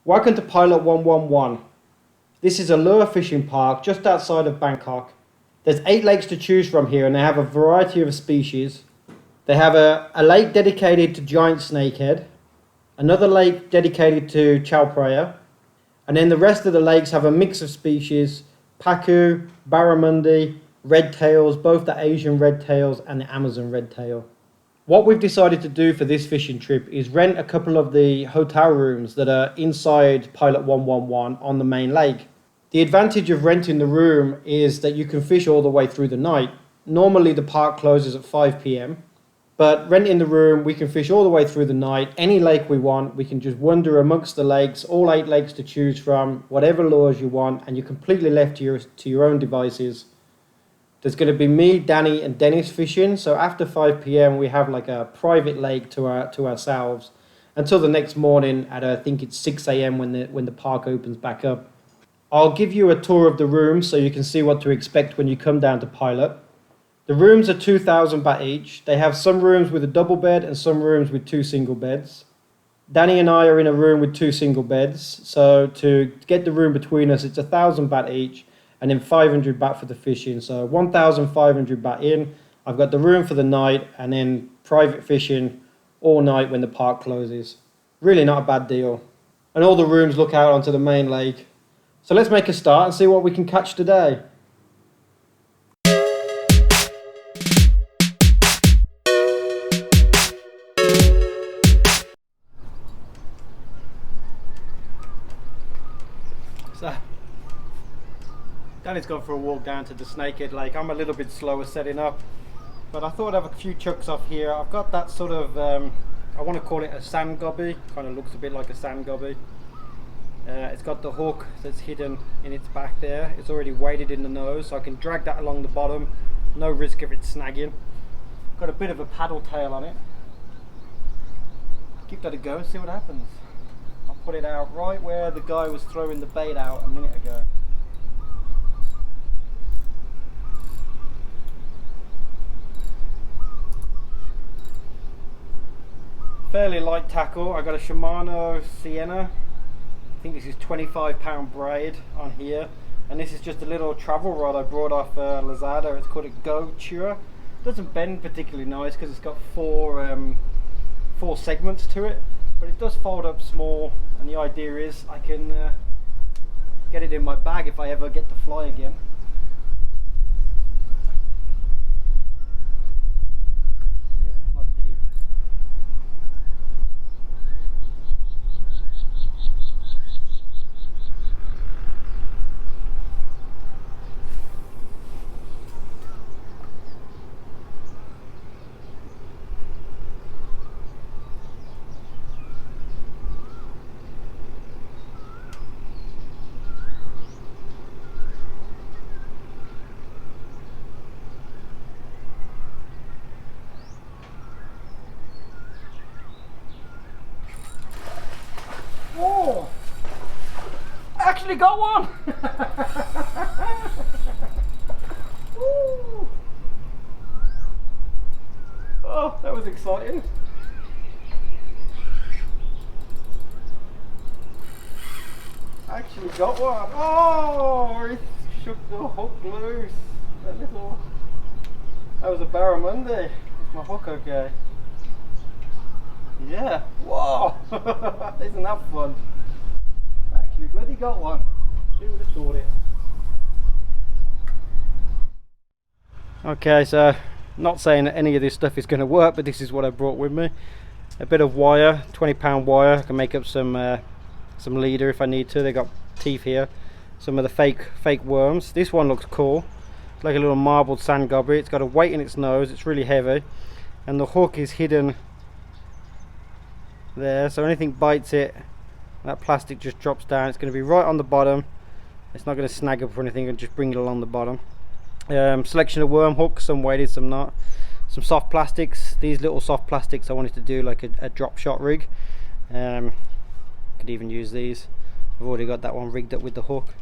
Welcome to Pilot 111. This is a lure fishing park just outside of Bangkok. There's 8 lakes to choose from here and they have a variety of species. They have a lake dedicated to Giant Snakehead, another lake dedicated to Chaophraya, and then the rest of the lakes have a mix of species: pacu, barramundi, red tails, both the Asian red tails and the Amazon red tail. What we've decided to do for this fishing trip is rent a couple of the hotel rooms that are inside Pilot 111 on the main lake. The advantage of renting the room is that you can fish all the way through the night. Normally the park closes at 5 p.m, but renting the room, we can fish all the way through the night, any lake we want. We can just wander amongst the lakes, all 8 lakes to choose from, whatever lures you want, and you're completely left to your own devices. There's going to be me, Danny, and Dennis fishing. So after 5 p.m, we have like a private lake to ourselves until the next morning at I think it's 6 a.m. when the park opens back up. I'll give you a tour of the rooms so you can see what to expect when you come down to Pilot. The rooms are 2,000 baht each. They have some rooms with a double bed and some rooms with 2 single beds. Danny and I are in a room with 2 single beds. So to get the room between us, it's 1,000 baht each. And then 500 baht for the fishing. So 1,500 baht in. I've got the room for the night and then private fishing all night when the park closes. Really not a bad deal. And all the rooms look out onto the main lake. So let's make a start and see what we can catch today. So Danny's gone for a walk down to the Snakehead Lake. I'm a little bit slower setting up, but I thought I'd have a few chucks off here. I've got that sort of, I want to call it a sand gobby. Kind of looks a bit like a sand gobby. It's got the hook that's hidden in its back there. It's already weighted in the nose, so I can drag that along the bottom. No risk of it snagging. Got a bit of a paddle tail on it. Give that a go and see what happens. I'll put it out right where the guy was throwing the bait out a minute ago. Fairly light tackle. I got a Shimano Sienna. I think this is 25-pound braid on here, and this is just a little travel rod I brought off Lazada. It's called a Go Chewer. Doesn't bend particularly nice because it's got four segments to it, but it does fold up small, and the idea is I can get it in my bag if I ever get to fly again. Oh, actually got one. Oh, that was exciting. Actually got one. Oh, it shook the hook loose. That was a barramundi. Is my hook okay? Yeah. Whoa. Isn't that fun? Actually bloody got one. Who would have thought it? Okay, so not saying that any of this stuff is going to work, but this is what I brought with me. A bit of wire, 20-pound wire. I can make up some leader if I need to. They got teeth here. Some of the fake worms. This one looks cool. It's like a little marbled sand gobby. It's got a weight in its nose. It's really heavy, and the hook is hidden there, so anything bites it, that plastic just drops down. It's going to be right on the bottom. It's not going to snag up or anything, and just bring it along the bottom. Selection of worm hooks, some weighted, some not. Some soft plastics. These little soft plastics I wanted to do like a drop shot rig. Could even use these. I've already got that one rigged up with the hook.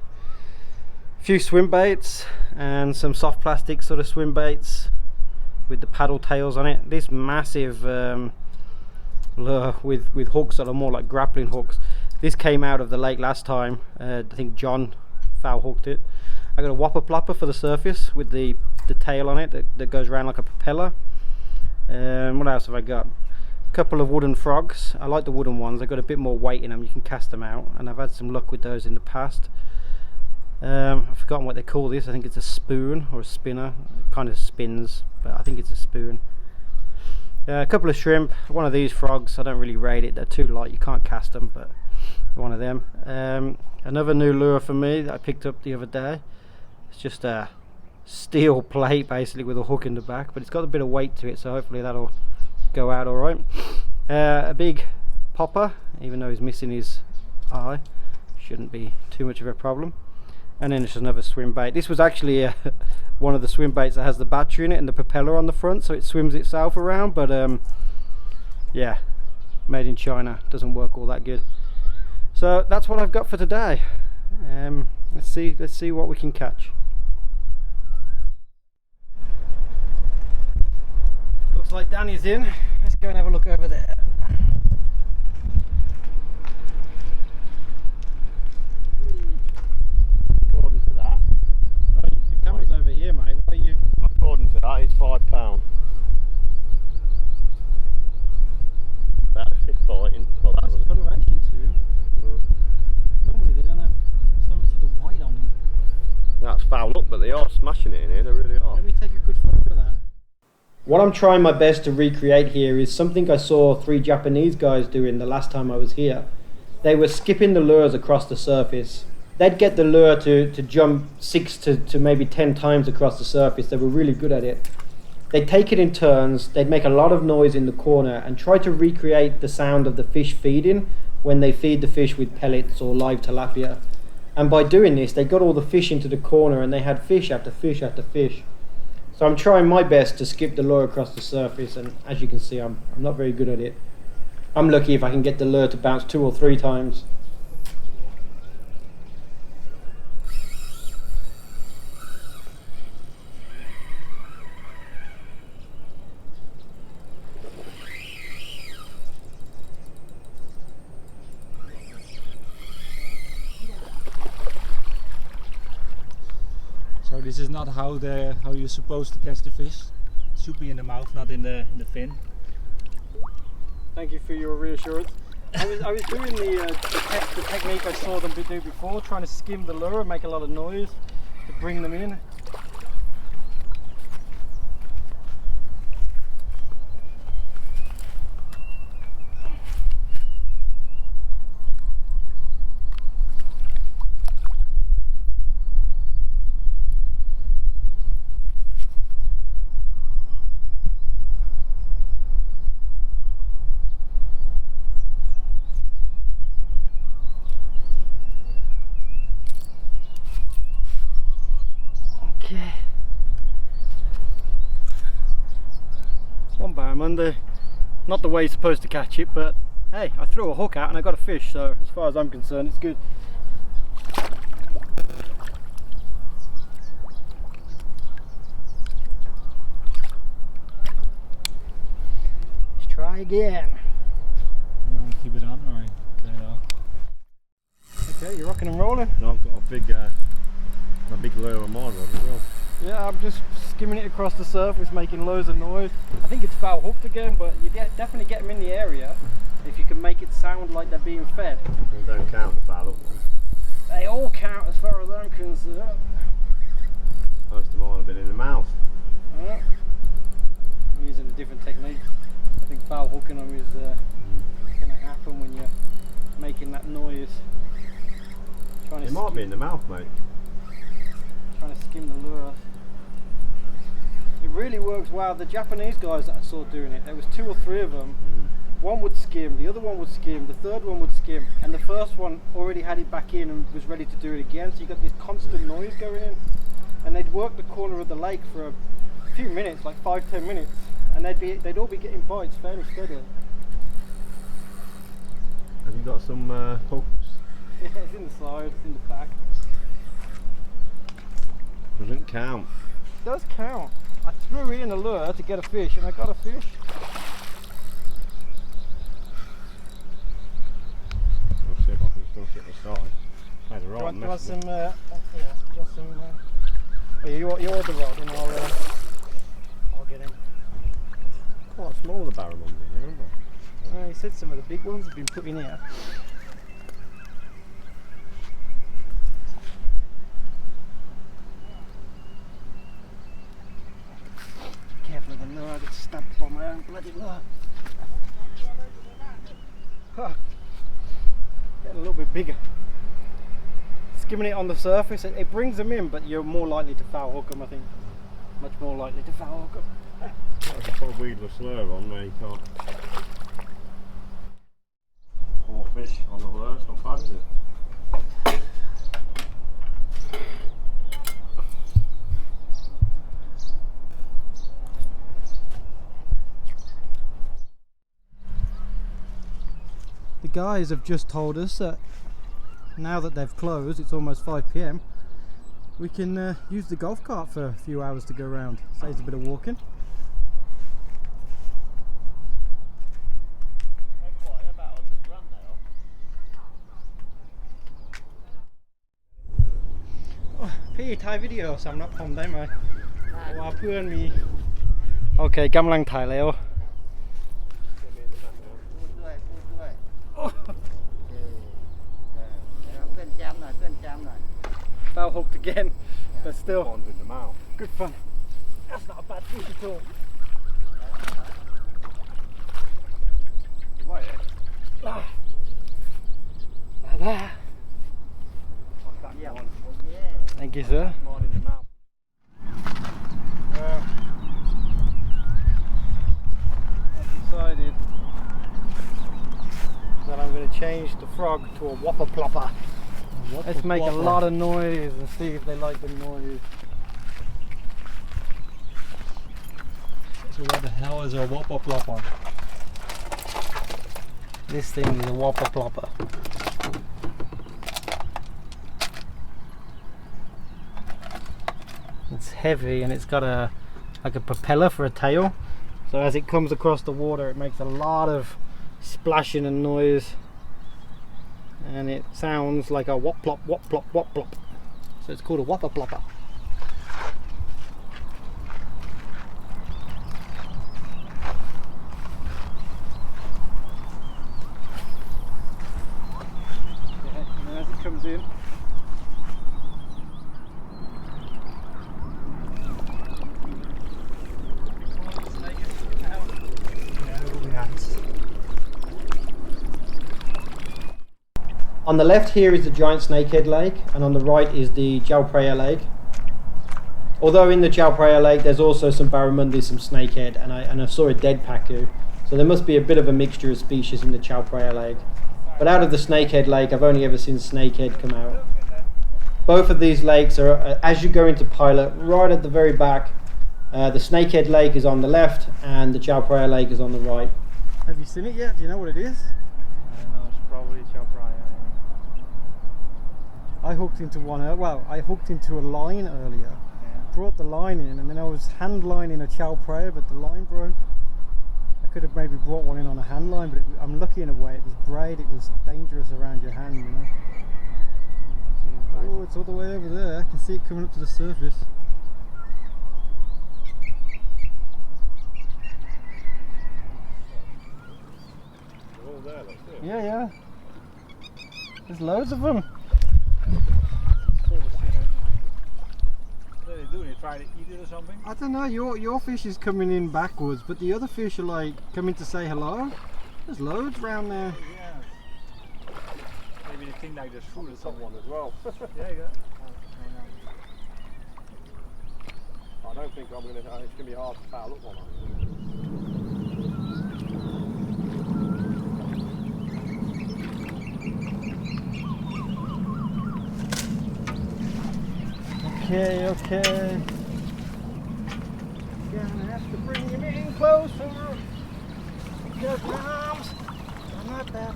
A few swim baits and some soft plastic sort of swim baits with the paddle tails on it. This massive lure with hooks that are more like grappling hooks. This came out of the lake last time. I think John foul hooked it. I got a Whopper Plopper for the surface with the tail on it that goes around like a propeller. What else have I got? A couple of wooden frogs. I like the wooden ones. They've got a bit more weight in them. You can cast them out, and I've had some luck with those in the past. I've forgotten what they call this. I think it's a spoon or a spinner. It kind of spins, but I think it's a spoon. A couple of shrimp. One of these frogs. I don't really rate it. They're too light. You can't cast them, but one of them. Another new lure for me that I picked up the other day. It's just a steel plate basically with a hook in the back, but it's got a bit of weight to it, so hopefully that'll go out all right. A big popper, even though he's missing his eye. Shouldn't be too much of a problem. And then it's just another swim bait. This was actually one of the swim baits that has the battery in it and the propeller on the front, so it swims itself around, but yeah, made in China, doesn't work all that good. So that's what I've got for today. Let's see what we can catch. Looks like Danny's in. Let's go and have a look over there. According to that, The camera's over here, mate. What are you? according to that, it's £5. About a fifth biting. Well, that That's was coloration too. Normally they don't have so much of the white on them. that's foul up, but they are smashing it in here. They really are. Let me take a good photo of that. What I'm trying my best to recreate here is something I saw 3 Japanese guys doing the last time I was here. They were skipping the lures across the surface. They'd get the lure to jump 6 to maybe 10 times across the surface. They were really good at it. They'd take it in turns, they'd make a lot of noise in the corner and try to recreate the sound of the fish feeding when they feed the fish with pellets or live tilapia. And by doing this, they got all the fish into the corner and they had fish after fish after fish. So I'm trying my best to skip the lure across the surface, and as you can see, I'm not very good at it. I'm lucky if I can get the lure to bounce 2 or 3 times. So this is not how you're supposed to catch the fish. It should be in the mouth, not in the fin. Thank you for your reassurance. I was doing the technique I saw them do before, trying to skim the lure and make a lot of noise to bring them in. Okay. One Barramundi. Not the way you're supposed to catch it, but hey, I threw a hook out and I got a fish, so as far as I'm concerned, it's good. Let's try again. You want to keep it on or turn it off? Okay, you're rocking and rolling. And I've got a big lure on my rod as well. Yeah, I'm just skimming it across the surface, making loads of noise. I think it's foul hooked again, but you definitely get them in the area if you can make it sound like they're being fed. They don't count the foul up ones. They all count as far as I'm concerned. Most of mine have been in the mouth. I'm using a different technique. I think foul hooking them is going to happen when you're making that noise. It might be in the mouth, mate. Trying to skim the lure. It really works well. The Japanese guys that I saw doing it, there was 2 or 3 of them. One would skim, the other one would skim, the third one would skim, and the first one already had it back in and was ready to do it again. So you got this constant noise going in, and they'd work the corner of the lake for a few minutes, like 5-10 minutes, and they'd all be getting bites fairly steadily. Have you got some hooks? Yeah, it's in the side, it's in the back. Doesn't count. It does count. I threw in a lure to get a fish and I got a fish. I'll see if I can want some? Yeah, want some? Oh, you order the rod, and I'll get him. Quite small, the Barramundi, remember? He said some of the big ones have been put in here. Careful of the lure, I get stabbed by my own bloody lure. Huh. Getting a little bit bigger. Skimming it on the surface, it brings them in, but you're more likely to foul hook them, I think. Much more likely to foul hook them. I could put a weedless lure on where you can't. 4 fish on the lure, it's not bad, is it? The guys have just told us that now that they've closed, it's almost 5 PM, we can use the golf cart for a few hours to go around. Saves a bit of walking.พี่ถ่ายวิดีโอสำหรับผมได้ไหมว่าเพื่อนมีโอเคกำลังถ่ายแล้ว พูดด้วยเพื่อนแจมหน่อยเพื่อนแจมหน่อย Foul hooked again, but still Pond in the mouth. good fun. That's not a bad fish at all. Right, yeah? Ah. Bye-bye. Yeah. Okay. Thank you, sir. Mine in the mouth. I've decided that I'm going to change the frog to a Whopper Plopper. Let's make a lot of noise and see if they like the noise. So what the hell is a Whopper Plopper? This thing is a Whopper Plopper. It's heavy and it's got like a propeller for a tail. So as it comes across the water, it makes a lot of splashing and noise. And it sounds like a whop plop, whop plop, whop plop. So it's called a Whopper Plopper. Yeah, and as it comes in, on the left here is the Giant Snakehead Lake, and on the right is the Chaophraya Lake. Although in the Chaophraya Lake there's also some Barramundi, some snakehead, and I saw a dead pacu. So there must be a bit of a mixture of species in the Chaophraya Lake. But out of the Snakehead Lake, I've only ever seen snakehead come out. Both of these lakes are, as you go into Pilot, right at the very back. The Snakehead Lake is on the left, and the Chaophraya Lake is on the right. Have you seen it yet? Do you know what it is? I don't know, it's probably Chaophraya. I hooked into one, I hooked into a line earlier, brought the line in, and then I was hand lining a Chaophraya, but the line broke. I could have maybe brought one in on a hand line, but I'm lucky in a way. It was braid, it was dangerous around your hand, you know. Oh, it's all the way over there. I can see it coming up to the surface. They're all there, that's it. Yeah. There's loads of them. What are they doing? They trying to eat it or something? I don't know, your fish is coming in backwards, but the other fish are like coming to say hello. There's loads around there. Yeah. Maybe they think like there's food or something. One as well. Yeah, you got. I don't think it's going to be hard to foul up one on it. Okay. Gonna have to bring him in closer. Because my arms are not that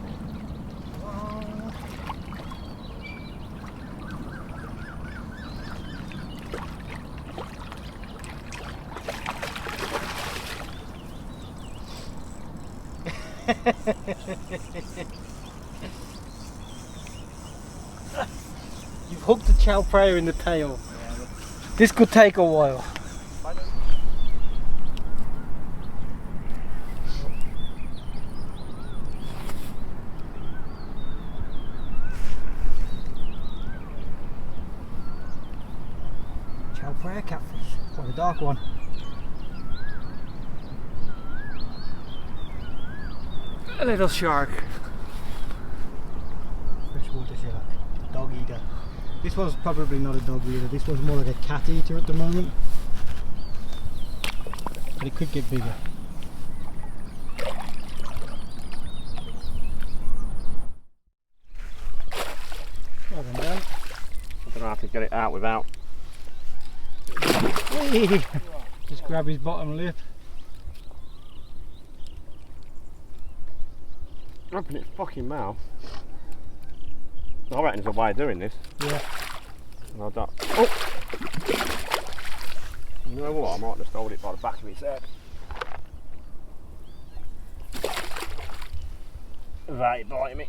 long. You've hooked a Chaophraya in the tail. This could take a while. Chaophraya catfish, quite a dark one. A little shark. Freshwater shark, dog eater. This one's probably not a dog eater, this one's more like a cat eater at the moment. But it could get bigger. Well done, Dan. I don't know how to get it out without. Just grab his bottom lip. Open its fucking mouth. I reckon there's a way of doing this. Yeah. And I don't. Oh! You know what? I might just hold it by the back of its head. Without it biting me.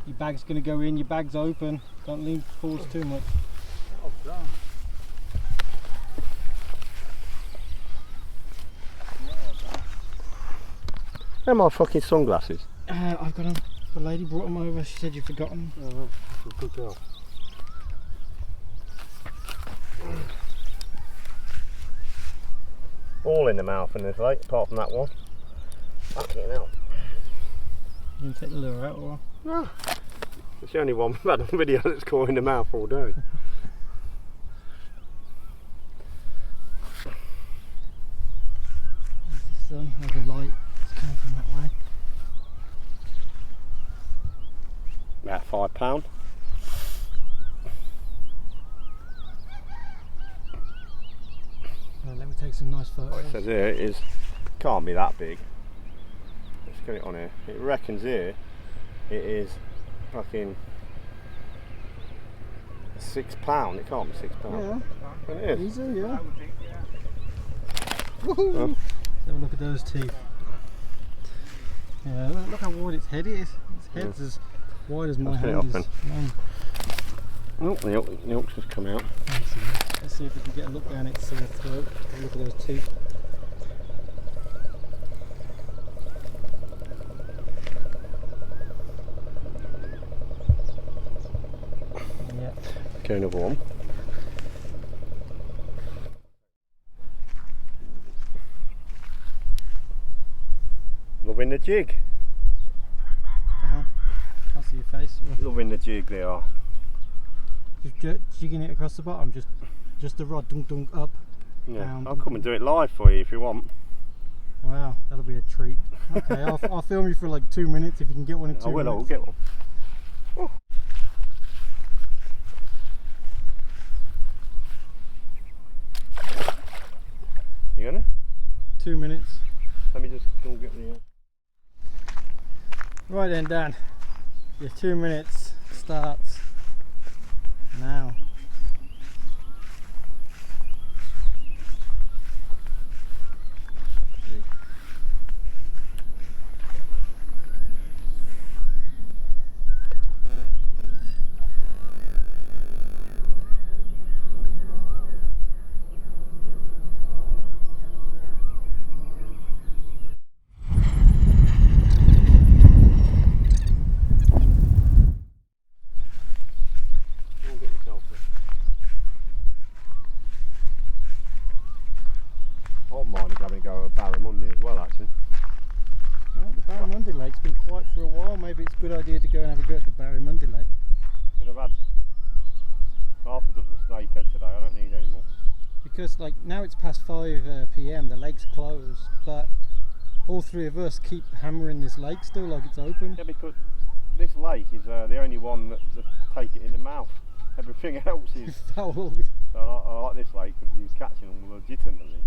Your bag's going to go in, your bag's open. Don't lean forwards too much. Oh, damn. Where are my fucking sunglasses? I've got them. The lady brought them over, she said you've forgotten them. Oh, that's a good girl. All in the mouth in this lake, apart from that one. Fucking hell. You can take the lure out or? No. It's the only one we've had on video that's caught in the mouth all day. There's the sun, there's the light. It's coming from that way. About £5. Let me take some nice photos. What it says here is, can't be that big. Let's get it on here. It reckons here it is fucking £6. It can't be £6. Yeah. It is. Easy, yeah. Oh. Let's have a look at those teeth. Yeah, look how wide its head is. Its head's as wide as my Let's get it hand is open. long. Oh, the yolk's just come out. Let's see if we can get a look down its throat. Have a look at those teeth. Yeah. Okay, another one. Loving the jig. Down. Can't see your face. Loving the jig they are. Just jigging it across the bottom, just the rod, dunk dunk up. Yeah, Down, I'll come and do it live for you if you want. Wow, that'll be a treat. Okay, I'll film you for like 2 minutes if you can get one in 2 minutes. I will get one. Oh. You gonna? 2 minutes. Let me just go get the... Right then, Dan. Your 2 minutes starts now. I don't mind having a go at Barramundi as well, actually. Well, the Barramundi Lake's been quiet for a while. Maybe it's a good idea to go and have a go at the Barramundi Lake. Could have had half a dozen snakehead today. I don't need any more. Because like now it's past 5 PM, the lake's closed, but all three of us keep hammering this lake still like it's open. Yeah, because this lake is the only one that take it in the mouth. Everything else is Fouled. So I like this lake because he's catching them legitimately.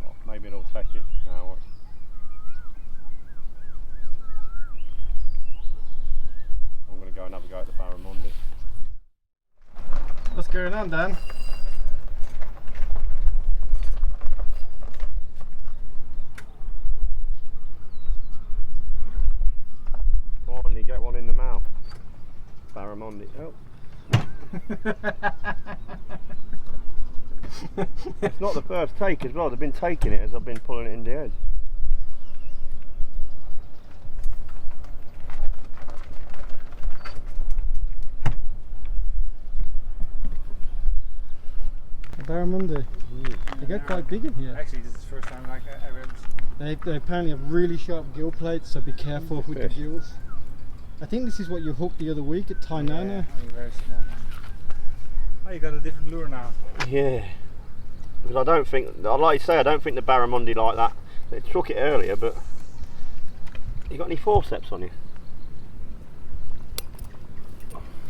Oh, maybe it'll take it now. Watch. I'm going to go and have a go at the Barramundi. What's going on, Dan? Barramundi. Oh. It's not the first take as well. They've been taking it as I've been pulling it in the edge. Barramundi. They get quite big in here. Actually, this is the first time like I ever. They apparently have really sharp gill plates, so be careful with the gills. I think this is what you hooked the other week at Thailand. Yeah, oh, very small one. Oh, you got a different lure now. Yeah. Because I don't think, like you say, I don't think the Barramundi like that. They took it earlier, but you got any forceps on you?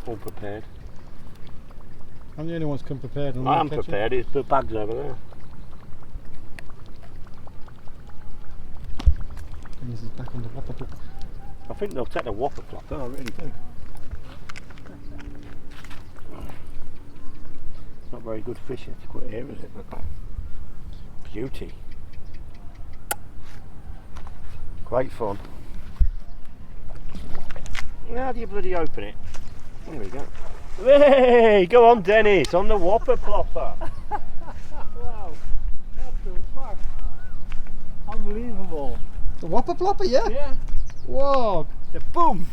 All prepared. I'm the only one's come prepared. I am prepared. It's the bags over there. And this is back on the Whopper Plopper. I think they'll take the Whopper Plopper. I really do. It's not very good fishing to put here, is it? Beauty. Great fun. How do you bloody open it? There we go. Hey, go on, Dennis, on the Whopper Plopper. Wow, what the fuck? Unbelievable. The Whopper Plopper, yeah? Yeah. Whoa! The boom.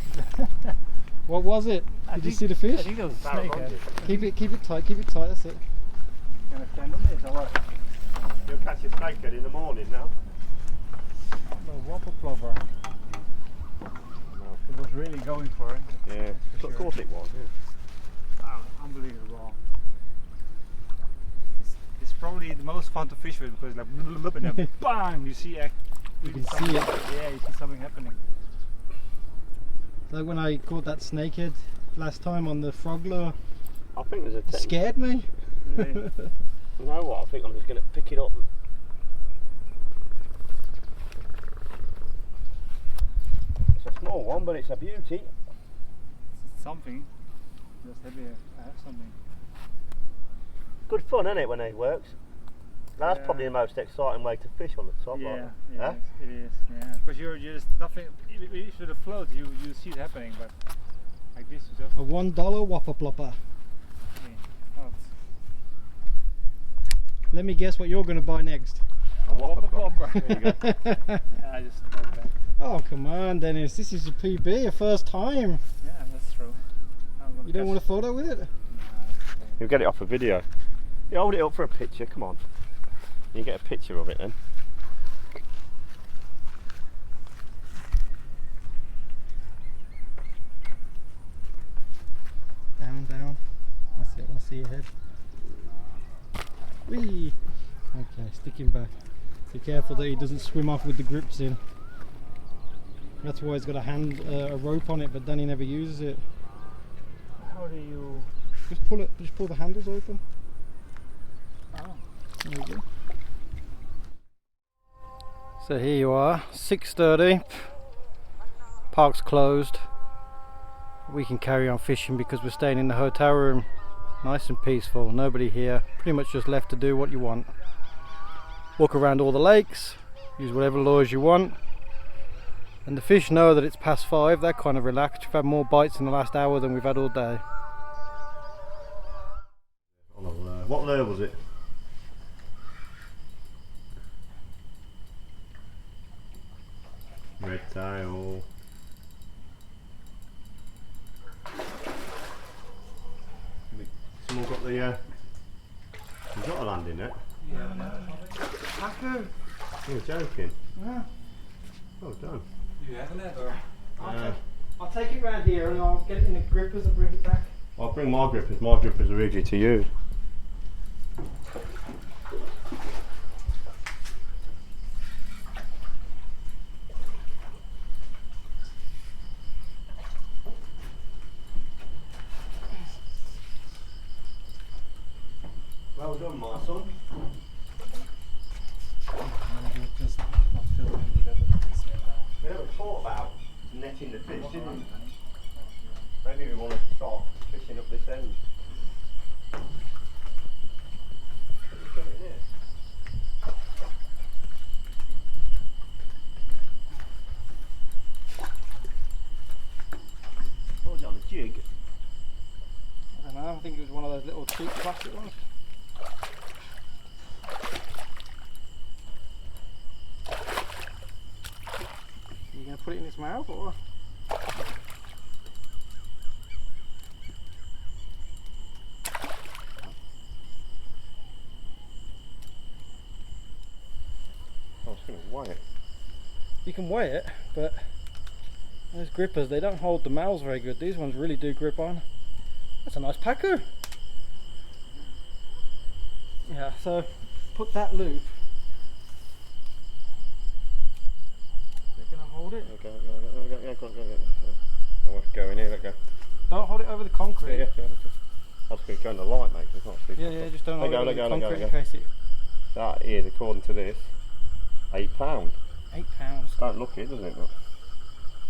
What was it? Did you see the fish? I think that was a snakehead. Keep it tight, that's it. Gonna stand on this or what? You'll catch a snakehead in the morning now. The Whopper Plopper. It was really going for it. Yeah, For of sure. course it was. Yeah. Wow, unbelievable. It's probably the most fun to fish with because like look and then bang, you see You can see it. Yeah, you see something happening. Like when I caught that snakehead last time on the frog lure, I think there's a it scared me. Really. You know what? I think I'm just going to pick it up. It's a small one, but it's a beauty. It's something. Just I have something. Good fun, isn't it, when it works? That's Yeah. probably the most exciting way to fish on the top. Yeah, like that. it Huh? is. It is. Yeah, because you're just nothing. If with a float, you see it happening, but like this, you just. A $1 Whopper Plopper. Oh, it's Let me guess what you're going to buy next. A Whopper Plopper. There you go. I just like that. Oh, come on, Dennis. This is a PB, a first time. Yeah, that's true. You don't want a photo with it? You'll get it off a video. You hold it up for a picture, come on. You get a picture of it then. Down. That's it, I see your head. Whee! Okay, stick him back. Be careful that he doesn't swim off with the grips in. That's why he's got a rope on it, but then he never uses it. How do you? Just pull the handles open. Oh. There you go. So here you are, 6:30. Park's closed. We can carry on fishing because we're staying in the hotel room. Nice and peaceful, nobody here. Pretty much just left to do what you want. Walk around all the lakes, use whatever lures you want. And the fish know that it's past 5, they're kind of relaxed. We've had more bites in the last hour than we've had all day. What lure was it? Red tail. Someone got the you got a landing net? Yeah. Haku! You're joking. Yeah. Well done. Do you have a net or? I'll take it round here and I'll get it in the grippers and bring it back. I'll bring my grippers. My grippers are easy to use. Well done, my son. Just not filming the other. We never thought about netting the fish, did we? Maybe we want to start fishing up this end. What's going in here? Told you on the jig. is one of those little cheap plastic ones. You gonna put it in its mouth or? I was going to weigh it. You can weigh it, but those grippers, they don't hold the mouths very good. These ones really do grip on. That's a nice packer. Yeah, so put that loop. Can I hold it? Okay, yeah, go on. I want to go in here, let go. Don't hold it over the concrete. Yeah. I was going to go in the light, mate, so I can't see. Yeah, just don't hold it over the concrete in go. case it... That is, according to this, £8. £8. Don't look it, does it? Look.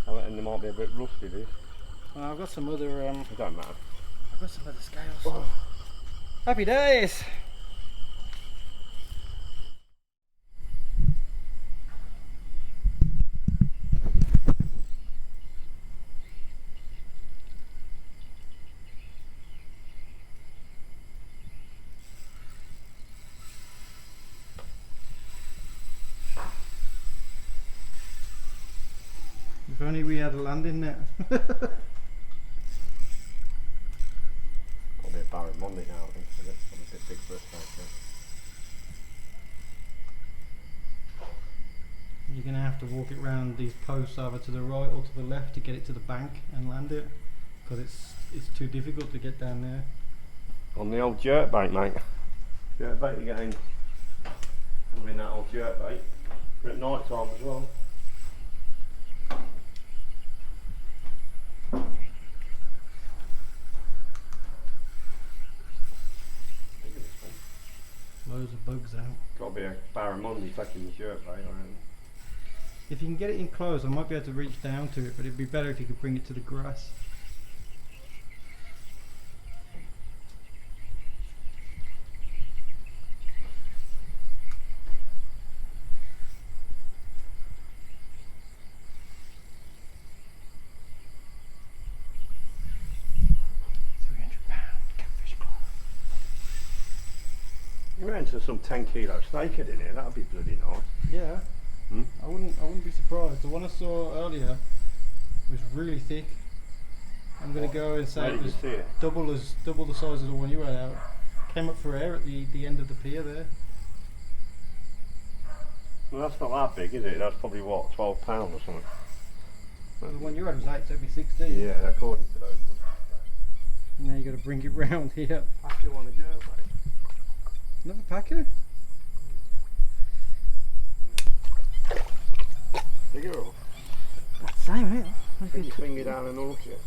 I reckon they might be a bit rusty, this. Well, I've got some other... It don't matter. I've got some other scales. Happy days! If only we had a landing net. Got a bit of Barramundi now, I think. It's a bit big for us, You're going to have to walk it round these posts either to the right or to the left to get it to the bank and land it, because it's too difficult to get down there. On the old jerk bait, mate. Jerk bait again. I'm in that old jerk bait. For at night time as well. Loads of bugs out. Got to be a Barramundi taking the jerk bait, I reckon. If you can get it in close, I might be able to reach down to it, but it'd be better if you could bring it to the grass. You ran into some 10 kilo snakehead in here, that'd be bloody nice. Yeah. Hmm? I wouldn't be surprised. The one I saw earlier was really thick. I'm gonna go and say Where it did was you see it? double the size of the one you had out. Came up for air at the end of the pier there. Well, that's not that big, is it? That's probably what, £12 or something. Well, the one you had was 8, so it'd be 16. Yeah, according to those ones. Now you got to bring it round here. Packer on a jerk bait. Another packer? Bigger or? That's the same, isn't it? Put your finger down and hook it.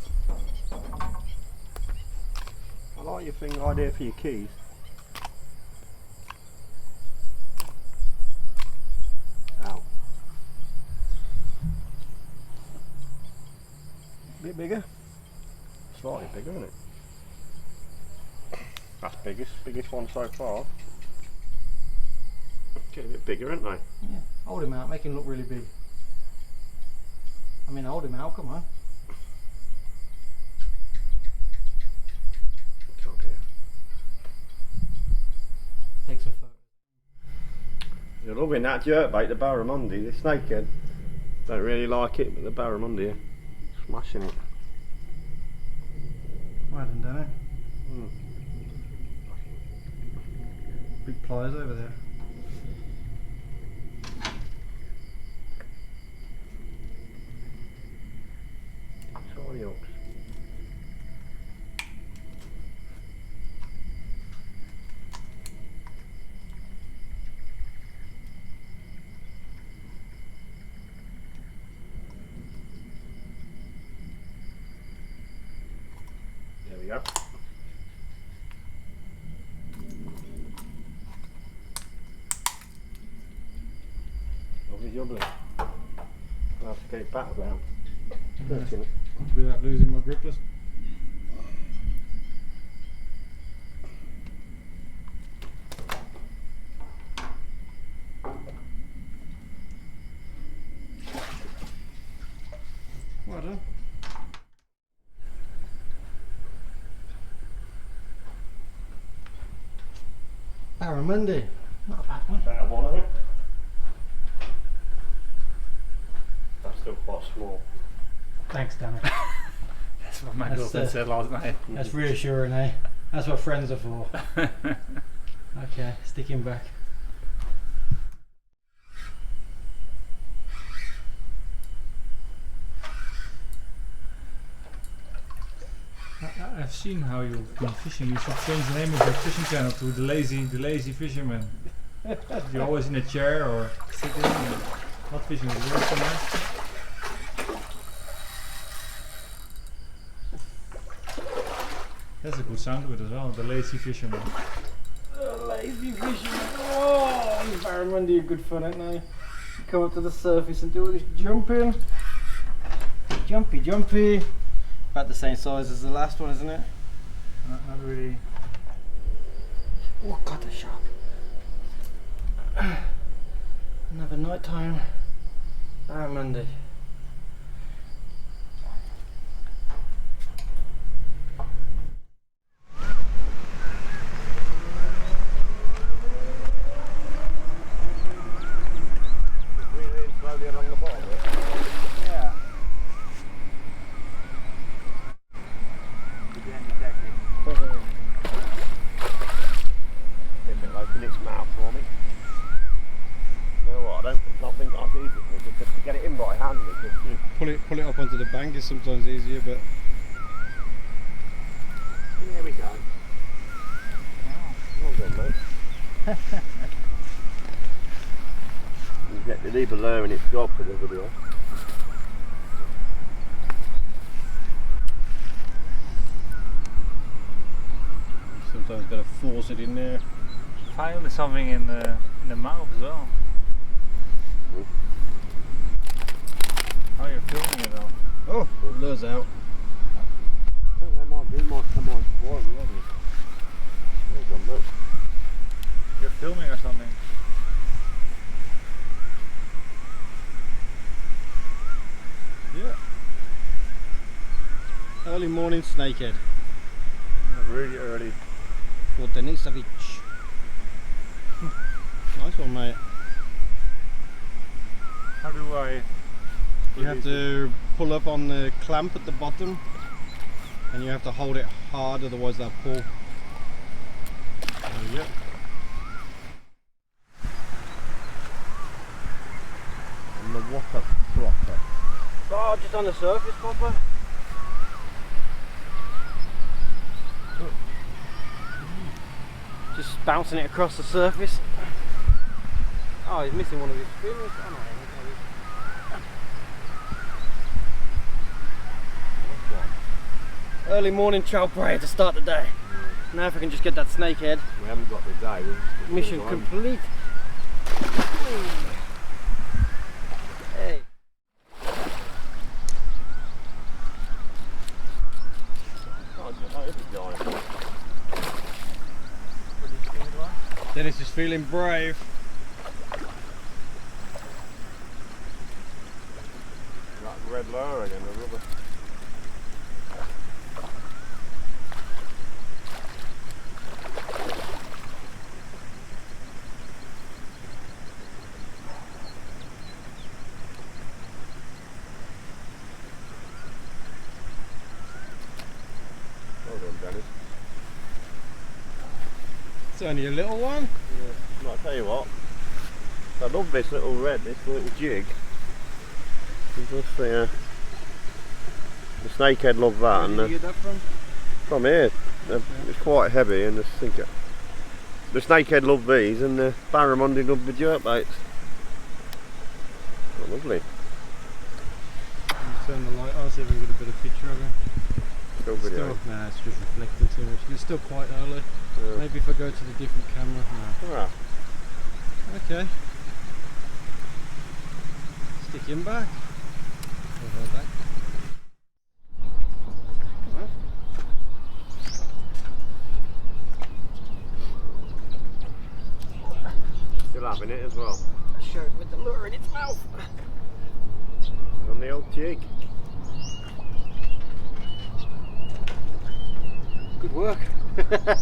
I like your finger idea for your keys. Ow. Bit bigger? Slightly bigger, isn't it? That's biggest one so far. Get a bit bigger, aren't they? Yeah. Hold him out, make him look really big. I mean, hold him out, come on. Okay. Take some photos. You're loving that jerkbait, the Barramundi, the snakehead. Don't really like it, but the Barramundi, smashing it. Well done, it? Mm. Big pliers over there. Sorry, Oaks. There we go. Lovely jubbly. I'll have to get it back around. Hurting it. Without losing my grippers. Well done. Barramundi. Not a bad one. Better one of it. That's still quite small. Thanks, Danny. That's what my That's, girlfriend said last night. That's reassuring, eh? That's what friends are for. Okay, stick him back. I've seen how you've been fishing. You should change the name of your fishing channel to the lazy fisherman. You're always in a chair or sitting and not fishing with the water. That's a good sound to it as well, the lazy fisherman. Lazy fisherman. Oh, these barramundi are good fun, aren't they? Come up to the surface and do all this jumping. Jumpy, jumpy. About the same size as the last one, isn't it? Not really. Oh god, they're sharp. Another nighttime barramundi. Slowly along the bottom. Yeah. Open its mouth for me. You know what? I don't think that's easy for me just to get it in by hand. Pull it up onto the bank is sometimes easier, but There we go. Well done, mate. You leave a lure in its job for the video. sometimes gotta force it in there. Finally something in the mouth as well. Oh, you're filming it though. Oh, lure's out. I think they might come on warm already. There you go, mate. You're filming or something. Yeah. Early morning snakehead. Really early. For Denisovich. Nice one, mate. How do I? You have to pull up on the clamp at the bottom and you have to hold it hard, otherwise they'll pull. There we go. And the Whopper Plopper. Oh, just on the surface, Papa. Just bouncing it across the surface. Oh, he's missing one of his fins. Oh, no, early morning Chaophraya to start the day. Now if I can just get that snakehead. We haven't got the day. Mission complete. Hey. Dennis is feeling brave. That red lure again, the rubber. Well done, Dennis. It's only a little one. Yeah. Well, I'll tell you what. I love this little little jig. Just the snakehead love that, Where and did you get that from? here. It's quite heavy, and I think the snakehead love these, and the barramundi love the jerkbaits. Oh, lovely. Turn the light on, see if we can get a better picture of him. Still video. Nah, it's just reflecting too much. It's still quite early. Yeah. Maybe if I go to the different camera. No. Ah, Okay. Stick him back. Over back. still having it as well. Show it with the lure in its mouth. On the old jig. Good work.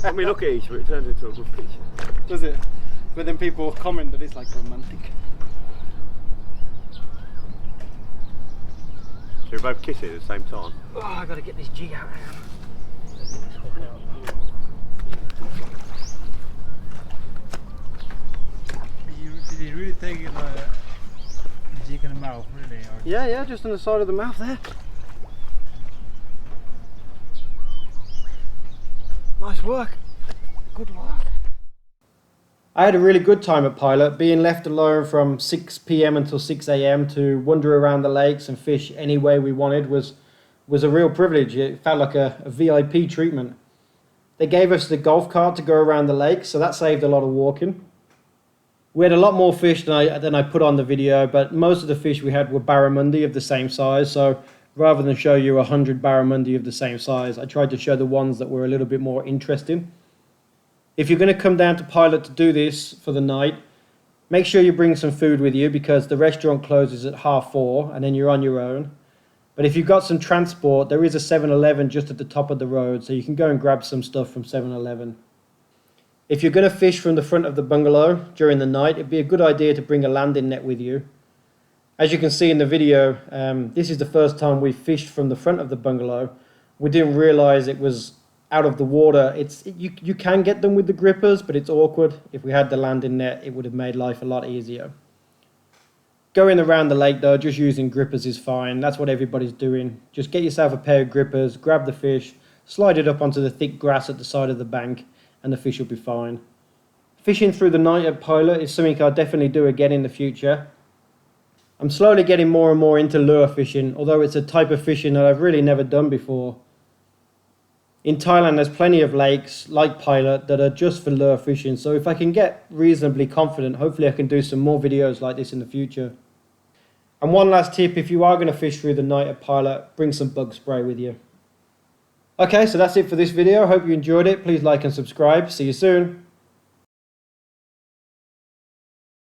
Let me look at each, but it turns into a good picture. does it? But then people comment that it's like romantic. So we both kiss it at the same time. Oh, I gotta get this jig out now. Did he really take it jig in the mouth, really? Or? Yeah, just on the side of the mouth there. Nice work. Good work. I had a really good time at Pilot, being left alone from 6 PM until 6 AM to wander around the lakes and fish any way we wanted was a real privilege. It felt like a VIP treatment. They gave us the golf cart to go around the lake, so that saved a lot of walking. We had a lot more fish than I put on the video, but most of the fish we had were barramundi of the same size, so rather than show you 100 barramundi of the same size, I tried to show the ones that were a little bit more interesting. If you're going to come down to Pilot to do this for the night, make sure you bring some food with you because the restaurant closes at 4:30 and then you're on your own. But if you've got some transport, there is a 7-Eleven just at the top of the road, so you can go and grab some stuff from 7-Eleven. If you're going to fish from the front of the bungalow during the night, it'd be a good idea to bring a landing net with you. As you can see in the video, this is the first time we fished from the front of the bungalow. We didn't realize it was out of the water. You can get them with the grippers, but it's awkward. If we had the landing net, it would have made life a lot easier. Going around the lake though, just using grippers is fine. That's what everybody's doing. Just get yourself a pair of grippers, grab the fish, slide it up onto the thick grass at the side of the bank, and the fish will be fine. Fishing through the night at Pilot is something I'll definitely do again in the future. I'm slowly getting more and more into lure fishing, although it's a type of fishing that I've really never done before. In Thailand, there's plenty of lakes like Pilot that are just for lure fishing, so if I can get reasonably confident, hopefully I can do some more videos like this in the future. And one last tip, if you are going to fish through the night at Pilot, bring some bug spray with you. Okay, so that's it for this video. I hope you enjoyed it. Please like and subscribe. See you soon.